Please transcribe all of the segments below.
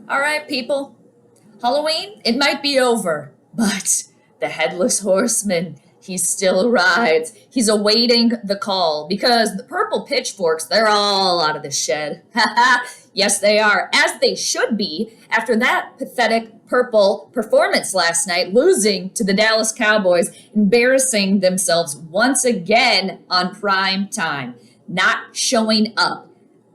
All right, people. Halloween, it might be over, but the headless horseman, he still rides. He's awaiting the call because the purple pitchforks, they're all out of the shed. Yes, they are, as they should be after that pathetic purple performance last night, losing to the Dallas Cowboys, embarrassing themselves once again on prime time, not showing up.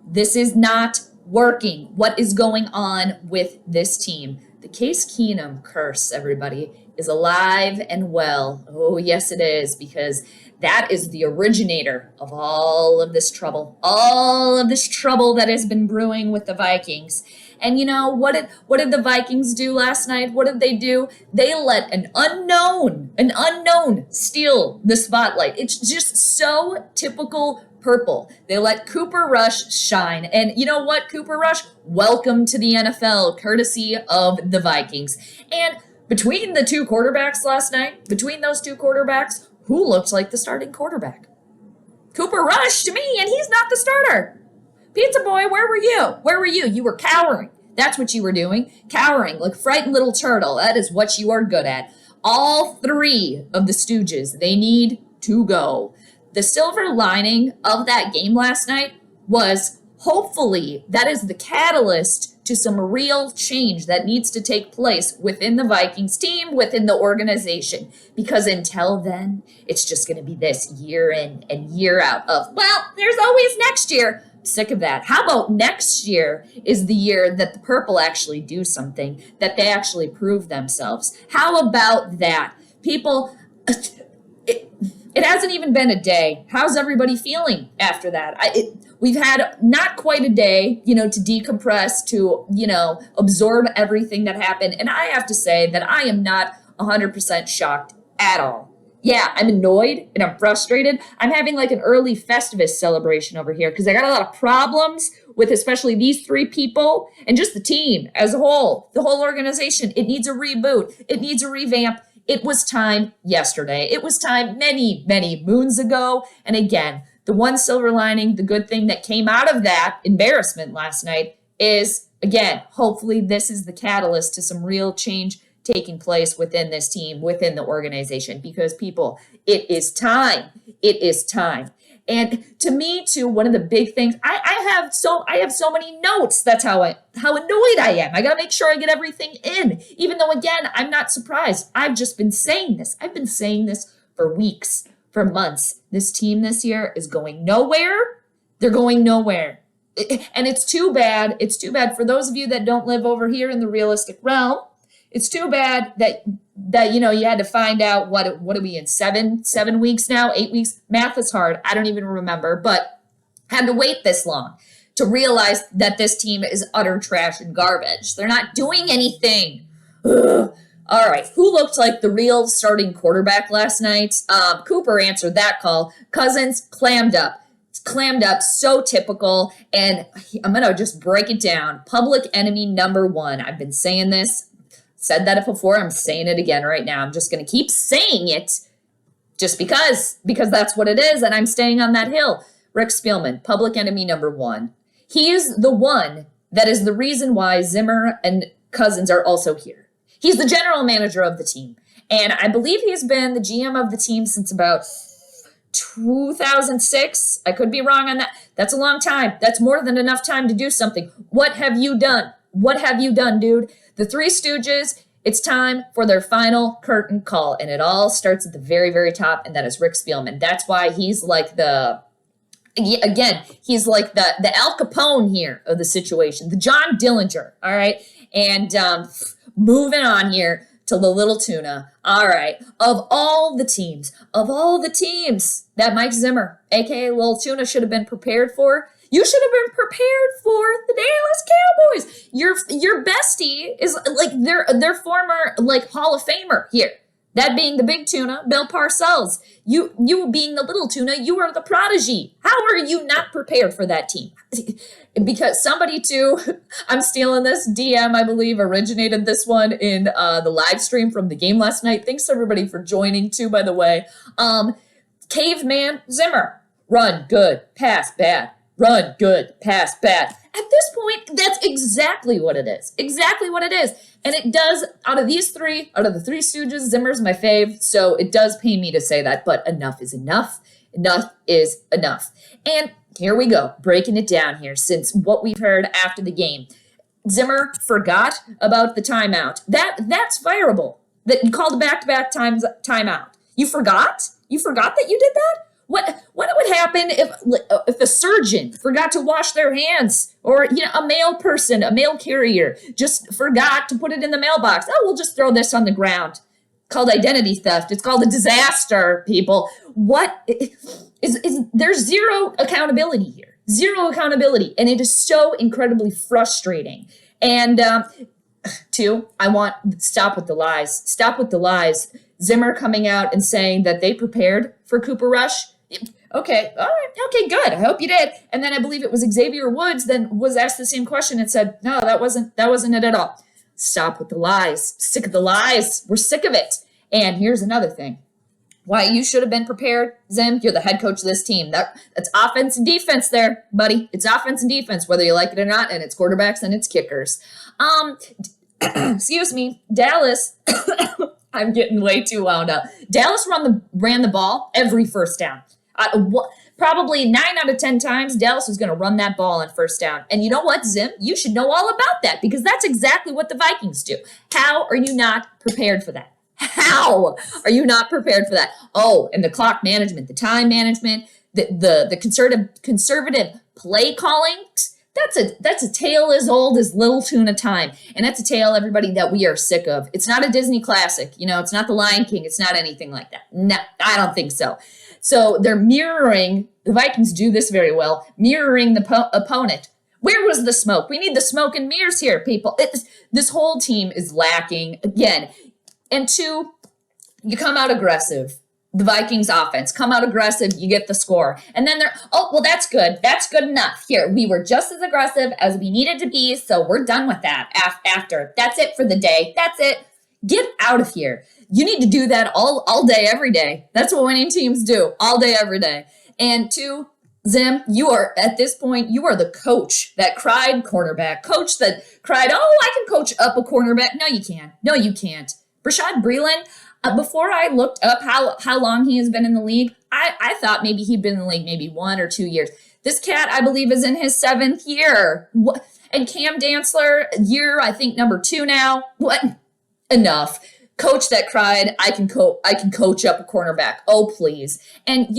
This is not working. What is going on with this team? The Case Keenum curse, everybody, is alive and well. Oh, yes, it is, because that is the originator of all of this trouble that has been brewing with the Vikings. And you know, what did the Vikings do last night? What did they do? They let an unknown steal the spotlight. It's just so typical purple. They let Cooper Rush shine. And you know what, Cooper Rush? Welcome to the NFL, courtesy of the Vikings. And between the two quarterbacks last night, who looked like the starting quarterback? Cooper Rush to me, and he's not the starter. Pizza Boy, where were you? Where were you? You were cowering. That's what you were doing. Cowering like a frightened little turtle. That is what you are good at. All three of the Stooges, they need to go. The silver lining of that game last night was hopefully that is the catalyst to some real change that needs to take place within the Vikings team, within the organization. Because until then, it's just going to be this year in and year out of, well, there's always next year. I'm sick of that. How about next year is the year that the purple actually do something, that they actually prove themselves? How about that? People, it hasn't even been a day. How's everybody feeling after that? We've had not quite a day, to decompress, to, absorb everything that happened. And I have to say that I am not 100% shocked at all. Yeah, I'm annoyed and I'm frustrated. I'm having like an early Festivus celebration over here because I got a lot of problems with especially these three people and just the team as a whole, the whole organization. It needs a reboot. It needs a revamp. It was time yesterday. It was time many, many moons ago. And again, the one silver lining, the good thing that came out of that embarrassment last night is, again, hopefully this is the catalyst to some real change taking place within this team, within the organization, because people, it is time. It is time. And to me, too, one of the big things, I have so many notes. That's how annoyed I am. I got to make sure I get everything in, even though, again, I'm not surprised. I've just been saying this. I've been saying this for weeks, for months. This team this year is going nowhere. They're going nowhere. And it's too bad. It's too bad for those of you that don't live over here in the realistic realm. It's too bad that you had to find out what are we in 7 weeks now, 8 weeks? Math is hard. I don't even remember, but had to wait this long to realize that this team is utter trash and garbage. They're not doing anything. Ugh. All right, who looked like the real starting quarterback last night? Cooper answered that call. Cousins clammed up, so typical. And I'm going to just break it down. Public enemy number one. I've been saying this. Said that before. I'm saying it again right now. I'm just going to keep saying it just because that's what it is. And I'm staying on that hill. Rick Spielman, public enemy number one. He is the one that is the reason why Zimmer and Cousins are also here. He's the general manager of the team. And I believe he's been the GM of the team since about 2006. I could be wrong on that. That's a long time. That's more than enough time to do something. What have you done? What have you done, dude? The Three Stooges, it's time for their final curtain call. And it all starts at the very, very top, and that is Rick Spielman. That's why he's like he's like the Al Capone here of the situation, the John Dillinger, all right? And moving on here to the Little Tuna. All right, of all the teams that Mike Zimmer, a.k.a. Little Tuna, should have been prepared for, you should have been prepared for the Dallas Cowboys. Your bestie is like their former Hall of Famer here. That being the big tuna, Bill Parcells. You being the little tuna, you are the prodigy. How are you not prepared for that team? Because somebody too, I'm stealing this, DM, I believe, originated this one in the live stream from the game last night. Thanks everybody for joining too, by the way. Caveman Zimmer, run, good, pass, bad. Run, good, pass, bad. At this point, that's exactly what it is. Exactly what it is. And it does, out of the Three Stooges, Zimmer's my fave, so it does pain me to say that, but enough is enough. Enough is enough. And here we go, breaking it down here, since what we've heard after the game. Zimmer forgot about the timeout. That's fireable. That you called a back-to-back timeout. You forgot? You forgot that you did that? What would happen if a surgeon forgot to wash their hands, or a male person, a mail carrier, just forgot to put it in the mailbox? Oh, we'll just throw this on the ground. Called identity theft. It's called a disaster, people. What is there's zero accountability here. Zero accountability, and it is so incredibly frustrating. And two, I want stop with the lies. Stop with the lies. Zimmer coming out and saying that they prepared for Cooper Rush. Okay, all right, okay, good. I hope you did. And then I believe it was Xavier Woods then was asked the same question and said, no, that wasn't it at all. Stop with the lies. Sick of the lies. We're sick of it. And here's another thing. Why you should have been prepared, Zim. You're the head coach of this team. That's offense and defense there, buddy. It's offense and defense, whether you like it or not, and it's quarterbacks and it's kickers. Excuse me, Dallas. I'm getting way too wound up. Dallas ran the ball every first down. Probably 9 out of 10 times, Dallas was going to run that ball on first down. And you know what, Zim? You should know all about that, because that's exactly what the Vikings do. How are you not prepared for that? How are you not prepared for that? Oh, and the clock management, the time management, the conservative play calling. That's a tale as old as Little Tuna Time. And that's a tale, everybody, that we are sick of. It's not a Disney classic. It's not The Lion King. It's not anything like that. No, I don't think so. So they're mirroring, the Vikings do this very well, mirroring the opponent. Where was the smoke? We need the smoke and mirrors here, people. This whole team is lacking again. And two, you come out aggressive. The Vikings offense, come out aggressive, you get the score. And then that's good. That's good enough. Here, we were just as aggressive as we needed to be, so we're done with that after. That's it for the day. That's it. Get out of here. You need to do that all day, every day. That's what winning teams do, all day, every day. And two, Zim, at this point, you are the coach that cried cornerback, coach that cried, oh, I can coach up a cornerback. No, you can't. No, you can't. Rashad Breeland, before I looked up how long he has been in the league, I thought maybe he'd been in the league maybe 1 or 2 years. This cat, I believe, is in his 7th year. What? And Cam Dantzler, year, I think, number 2 now. What? Enough. Coach that cried, I can coach up a cornerback. Oh, please. And,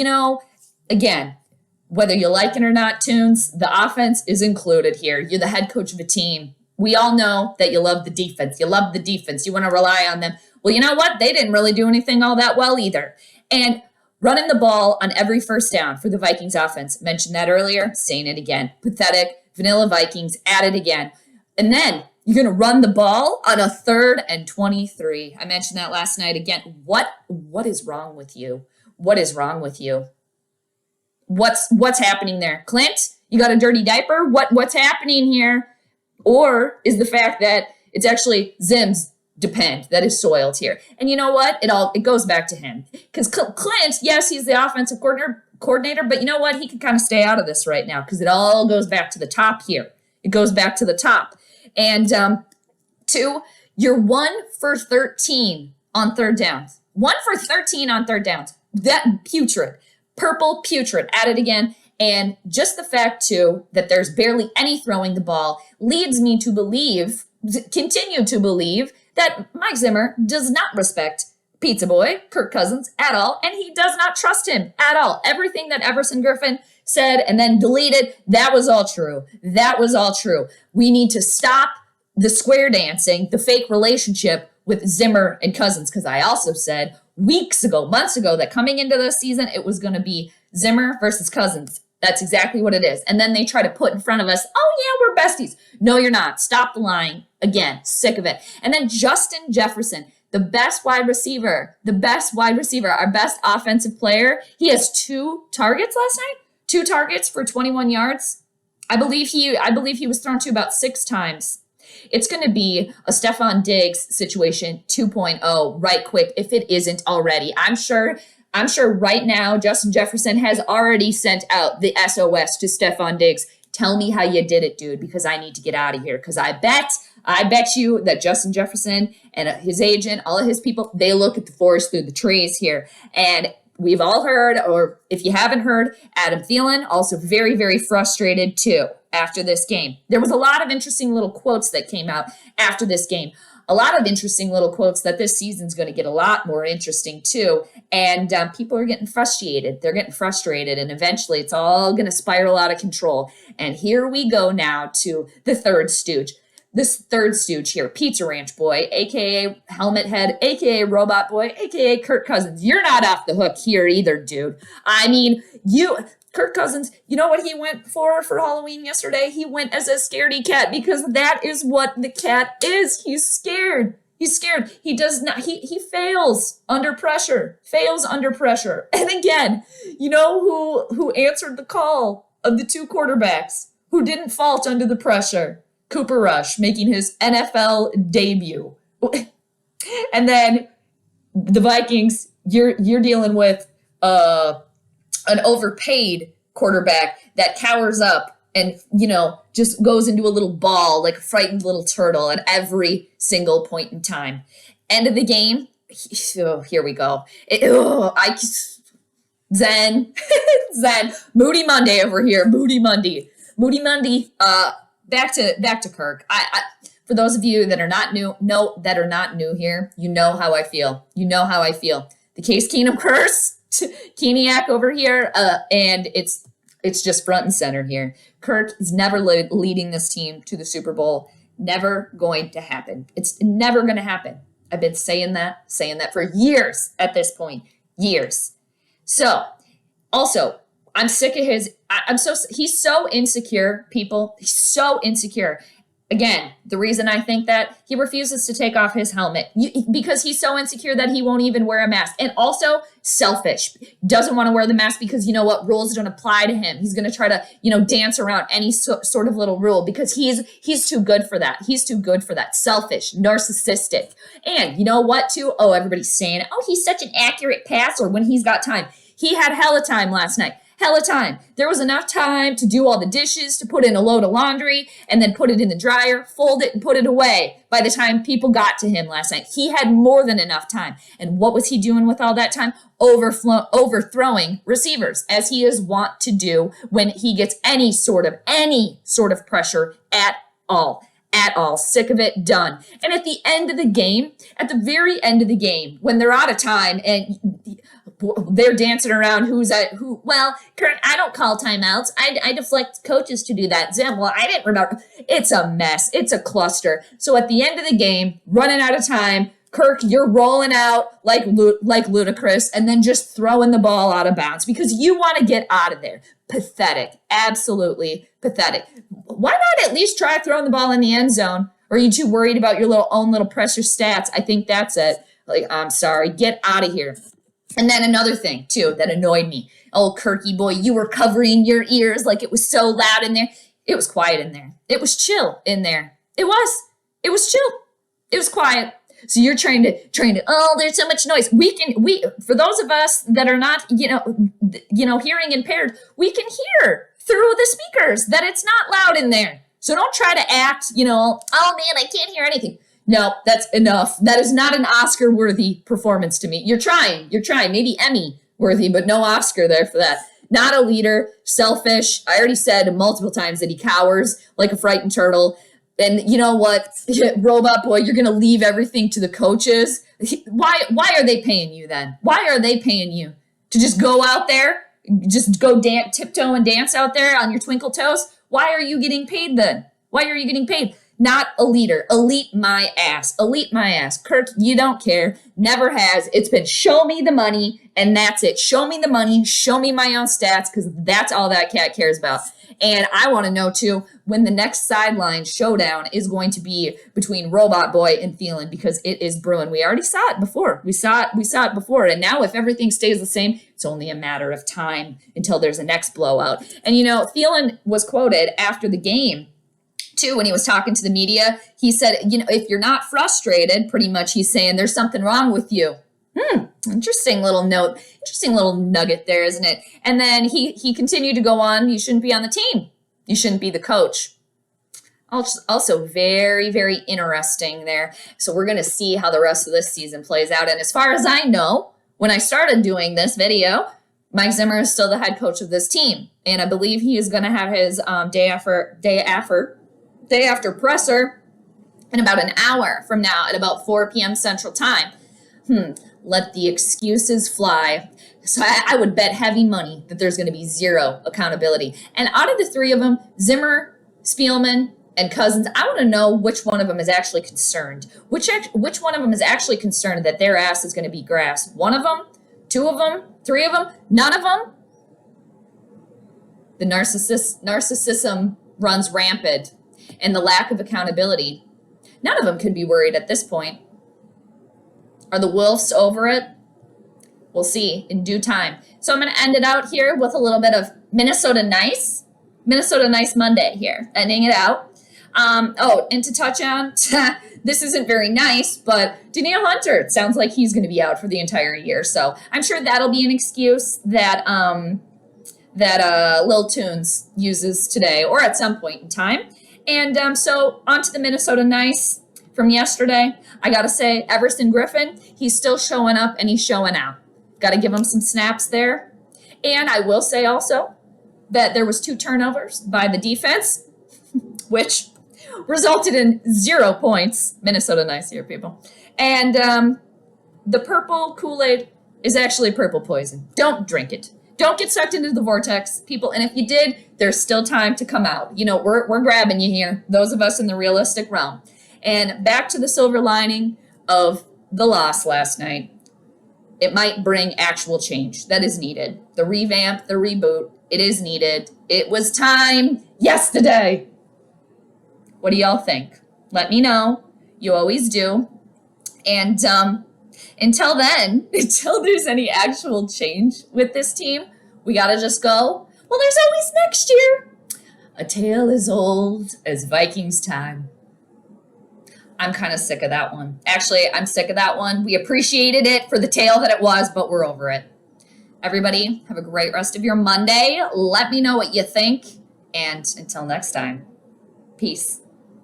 again, whether you like it or not, Tunes, the offense is included here. You're the head coach of a team. We all know that you love the defense. You love the defense. You want to rely on them. Well, you know what? They didn't really do anything all that well either. And running the ball on every first down for the Vikings offense. Mentioned that earlier, saying it again. Pathetic, vanilla Vikings, at it again. And then you're going to run the ball on a 3rd and 23. I mentioned that last night again. What is wrong with you? What is wrong with you? What's happening there? Clint, you got a dirty diaper? What's happening here? Or is the fact that it's actually Zim's depend that is soiled here? And you know what? It goes back to him. Because Clint, yes, he's the offensive coordinator, but you know what? He can kind of stay out of this right now, because it all goes back to the top here. It goes back to the top. And two, you're 1 for 13 on third downs. 1 for 13 on third downs. That putrid. Purple putrid. At it again. And just the fact, too, that there's barely any throwing the ball leads me to continue to believe, that Mike Zimmer does not respect Pizza Boy, Kirk Cousins, at all, and he does not trust him at all. Everything that Everson Griffin said and then deleted, that was all true. That was all true. We need to stop the square dancing, the fake relationship with Zimmer and Cousins, because I also said months ago, that coming into this season, it was going to be Zimmer versus Cousins. That's exactly what it is. And then they try to put in front of us, oh, yeah, we're besties. No, you're not. Stop the lying. Again, sick of it. And then Justin Jefferson, the best wide receiver, our best offensive player. He has 2 targets last night, 2 targets for 21 yards. I believe he was thrown to about 6 times. It's going to be a Stephon Diggs situation 2.0 right quick, if it isn't already. I'm sure right now Justin Jefferson has already sent out the SOS to Stephon Diggs. Tell me how you did it, dude, because I need to get out of here. Because I bet you that Justin Jefferson and his agent, all of his people, they look at the forest through the trees here. And we've all heard, or if you haven't heard, Adam Thielen also very, very frustrated too after this game. There was a lot of interesting little quotes that came out after this game. A lot of interesting little quotes that this season's going to get a lot more interesting too. And people are getting frustrated. They're getting frustrated. And eventually it's all going to spiral out of control. And here we go now to the third stooge. This third stooge here, Pizza Ranch Boy, a.k.a. Helmet Head, a.k.a. Robot Boy, a.k.a. Kirk Cousins. You're not off the hook here either, dude. I mean, Kirk Cousins, you know what he went for Halloween yesterday? He went as a scaredy cat because that is what the cat is. He's scared. He's scared. He does not, he fails under pressure, And again, you know who answered the call of the two quarterbacks who didn't fault under the pressure? Cooper Rush making his NFL debut. And then the Vikings, you're dealing with an overpaid quarterback that cowers up and, just goes into a little ball like a frightened little turtle at every single point in time. End of the game. Here we go. Zen. Moody Monday over here. Moody Monday. Back to Kirk. For those of you that are not new here, you know how I feel. The Case Keenum curse, Keeniac over here, and it's just front and center here. Kirk is never leading this team to the Super Bowl. Never going to happen. It's never going to happen. I've been saying that for years at this point. Years. So, also, I'm sick of he's so insecure, people. He's so insecure. Again, the reason I think that he refuses to take off his helmet because he's so insecure that he won't even wear a mask. And also selfish. Doesn't want to wear the mask because you know what? Rules don't apply to him. He's going to try to, dance around any sort of little rule because he's too good for that. He's too good for that. Selfish, narcissistic. And you know what too? Oh, everybody's saying, oh, he's such an accurate passer when he's got time. He had hella time last night. Hella time. There was enough time to do all the dishes, to put in a load of laundry, and then put it in the dryer, fold it, and put it away by the time people got to him last night. He had more than enough time. And what was he doing with all that time? Overthrowing receivers, as he is wont to do when he gets any sort of pressure at all. Sick of it, done. And at the end of the game, at the very end of the game, when they're out of time and they're dancing around who. Well, Kurt, I don't call timeouts. I deflect coaches to do that. Zim, well, I didn't remember. It's a mess. It's a cluster. So at the end of the game, running out of time, Kirk, you're rolling out like ludicrous and then just throwing the ball out of bounds because you want to get out of there. Pathetic. Absolutely pathetic. Why not at least try throwing the ball in the end zone? Or are you too worried about your own little pressure stats? I think that's it. I'm sorry. Get out of here. And then another thing, too, that annoyed me. Oh, Kirky boy, you were covering your ears like it was so loud in there. It was quiet in there. It was chill in there. It was chill. It was quiet. So you're trying to, oh, there's so much noise. We for those of us that are not, hearing impaired, we can hear through the speakers that it's not loud in there. So don't try to act, oh man, I can't hear anything. No, that's enough. That is not an Oscar-worthy performance to me. You're trying, maybe Emmy-worthy, but no Oscar there for that. Not a leader, selfish. I already said multiple times that he cowers like a frightened turtle. And you know what, Robot Boy, you're going to leave everything to the coaches. Why are they paying you then? Why are they paying you? To just go out there, just go tiptoe and dance out there on your twinkle toes? Why are you getting paid then? Why are you getting paid? Not a leader. Elite my ass. Kirk, you don't care. Never has. It's been show me the money, and that's it. Show me the money. Show me my own stats, because that's all that cat cares about. And I want to know, too, when the next sideline showdown is going to be between Robot Boy and Thielen, because it is brewing. We already saw it before. We saw it before. And now if everything stays the same, it's only a matter of time until there's a next blowout. And, Thielen was quoted after the game, too, when he was talking to the media. He said, if you're not frustrated, pretty much he's saying there's something wrong with you. Interesting little nugget there, isn't it? And then he continued to go on. You shouldn't be on the team. You shouldn't be the coach. Also very, very interesting there. So we're going to see how the rest of this season plays out. And as far as I know, when I started doing this video, Mike Zimmer is still the head coach of this team. And I believe he is going to have his day after presser in about an hour from now at about 4 p.m. Central Time. Let the excuses fly. So I would bet heavy money that there's going to be zero accountability. And out of the three of them, Zimmer, Spielman, and Cousins, I want to know which one of them is actually concerned. Which one of them is actually concerned that their ass is going to be grasped? One of them? Two of them? Three of them? None of them? The narcissism runs rampant, and the lack of accountability. None of them could be worried at this point. Are the Wolves over it? We'll see in due time. So I'm going to end it out here with a little bit of Minnesota Nice Monday here, ending it out. And to touch on, this isn't very nice, but Danielle Hunter, it sounds like he's going to be out for the entire year. So I'm sure that'll be an excuse that Lil Tunes uses today or at some point in time. And so on to the Minnesota Nice from yesterday. I got to say, Everson Griffin, he's still showing up and he's showing out. Got to give him some snaps there. And I will say also that there was 2 turnovers by the defense, which resulted in 0 points. Minnesota Nice here, people. And the purple Kool-Aid is actually purple poison. Don't drink it. Don't get sucked into the vortex, people. And if you did, there's still time to come out. You know, we're grabbing you here, those of us in the realistic realm. And back to the silver lining of the loss last night. It might bring actual change that is needed. The revamp, the reboot, it is needed. It was time yesterday. What do y'all think? Let me know. You always do. And until then, until there's any actual change with this team, we got to just go, well, there's always next year. A tale as old as Vikings time. I'm kind of sick of that one. Actually, I'm sick of that one. We appreciated it for the tale that it was, but we're over it. Everybody, have a great rest of your Monday. Let me know what you think. And until next time, peace.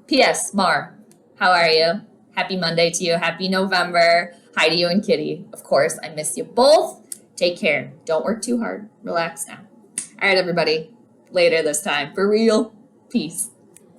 P.S. Mar, how are you? Happy Monday to you. Happy November. Hi to you and Kitty. Of course, I miss you both. Take care. Don't work too hard. Relax now. All right, everybody. Later this time. For real. Peace.